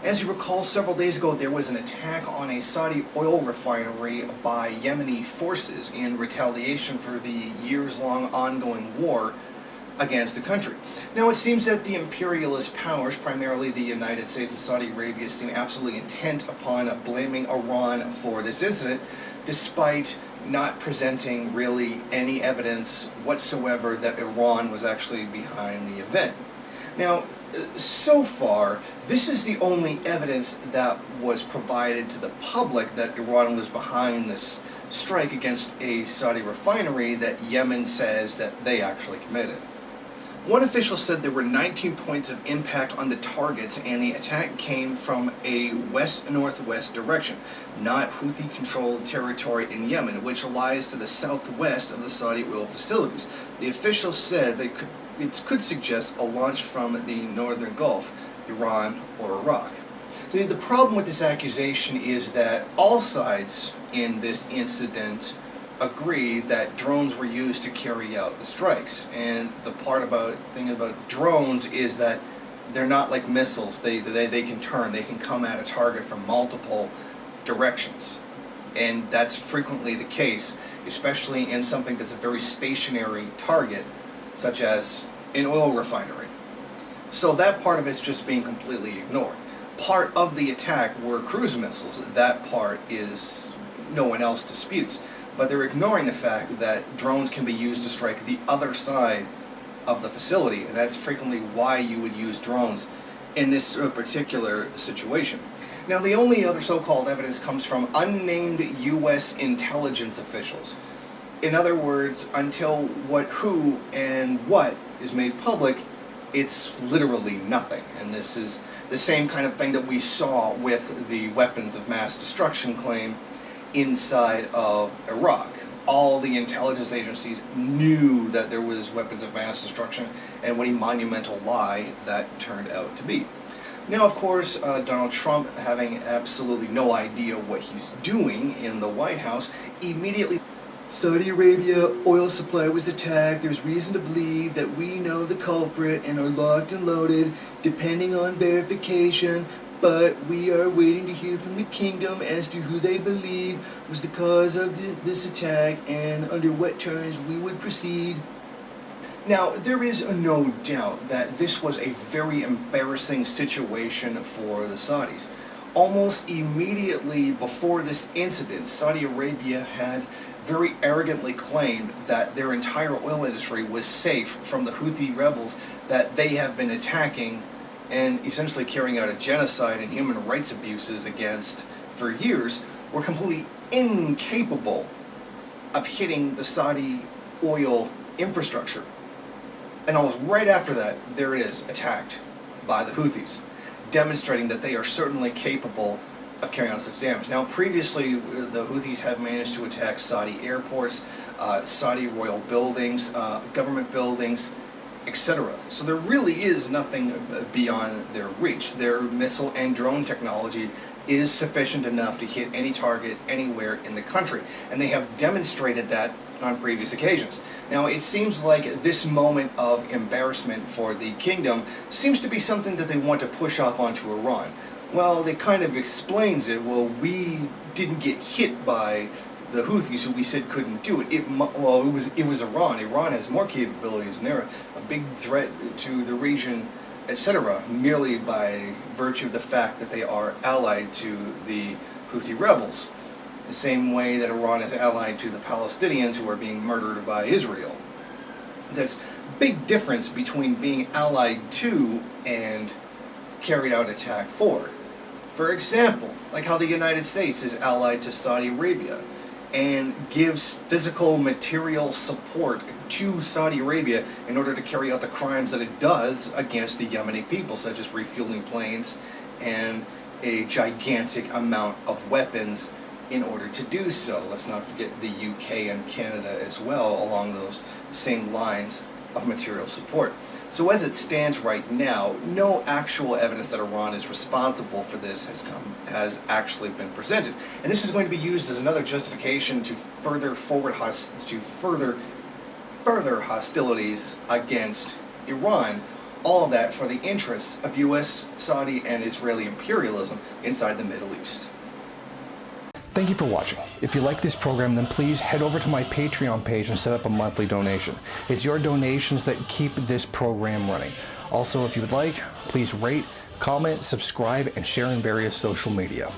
As you recall, several days ago there was an attack on a Saudi oil refinery by Yemeni forces in retaliation for the years-long ongoing war against the country. Now, it seems that the imperialist powers, primarily the United States and Saudi Arabia, seem absolutely intent upon blaming Iran for this incident, despite not presenting really any evidence whatsoever that Iran was actually behind the event. Now, so far, this is the only evidence that was provided to the public that Iran was behind this strike against a Saudi refinery that Yemen says that they actually committed. One official said there were 19 points of impact on the targets, and the attack came from a west-northwest direction, not Houthi-controlled territory in Yemen, which lies to the southwest of the Saudi oil facilities. The official said it could suggest a launch from the northern Gulf, Iran or Iraq. So the problem with this accusation is that all sides in this incident agree that drones were used to carry out the strikes. And the thing about drones is that they're not like missiles. They can turn. They can come at a target from multiple directions. And that's frequently the case, especially in something that's a very stationary target, such as an oil refinery. So that part of it's just being completely ignored. Part of the attack were cruise missiles. That part is no one else disputes. But they're ignoring the fact that drones can be used to strike the other side of the facility, and that's frequently why you would use drones in this particular situation. Now, the only other so-called evidence comes from unnamed U.S. intelligence officials. In other words, until who and what is made public, it's literally nothing. And this is the same kind of thing that we saw with the weapons of mass destruction claim inside of Iraq. All the intelligence agencies knew that there was weapons of mass destruction, and what a monumental lie that turned out to be. Now, of course, Donald Trump, having absolutely no idea what he's doing in the White House, immediately Saudi Arabia oil supply was attacked. There's reason to believe that we know the culprit and are locked and loaded, depending on verification. But we are waiting to hear from the kingdom as to who they believe was the cause of this attack and under what terms we would proceed. Now, there is no doubt that this was a very embarrassing situation for the Saudis. Almost immediately before this incident, Saudi Arabia had very arrogantly claimed that their entire oil industry was safe from the Houthi rebels that they have been attacking and essentially carrying out a genocide and human rights abuses against for years, were completely incapable of hitting the Saudi oil infrastructure. And almost right after that, there it is, attacked by the Houthis, demonstrating that they are certainly capable of carrying out such damage. Now, previously, the Houthis have managed to attack Saudi airports, Saudi royal buildings, government buildings, etc. So there really is nothing beyond their reach. Their missile and drone technology is sufficient enough to hit any target anywhere in the country, and they have demonstrated that on previous occasions. Now, it seems like this moment of embarrassment for the kingdom seems to be something that they want to push off onto Iran. Well, it kind of explains it. Well, we didn't get hit by the Houthis, who we said couldn't do it. It was Iran. Iran has more capabilities, and they're a big threat to the region, etc., merely by virtue of the fact that they are allied to the Houthi rebels, the same way that Iran is allied to the Palestinians who are being murdered by Israel. There's a big difference between being allied to and carried out attack for. For example, like how the United States is allied to Saudi Arabia and gives physical, material support to Saudi Arabia in order to carry out the crimes that it does against the Yemeni people, such as refueling planes and a gigantic amount of weapons in order to do so. Let's not forget the UK and Canada as well, along those same lines of material support. So as it stands right now, no actual evidence that Iran is responsible for this has actually been presented. And this is going to be used as another justification to further further hostilities against Iran, All of that for the interests of US, Saudi, and Israeli imperialism inside the Middle East. Thank you for watching. If you like this program, then please head over to my Patreon page and set up a monthly donation. It's your donations that keep this program running. Also, if you would like, please rate, comment, subscribe, and share in various social media.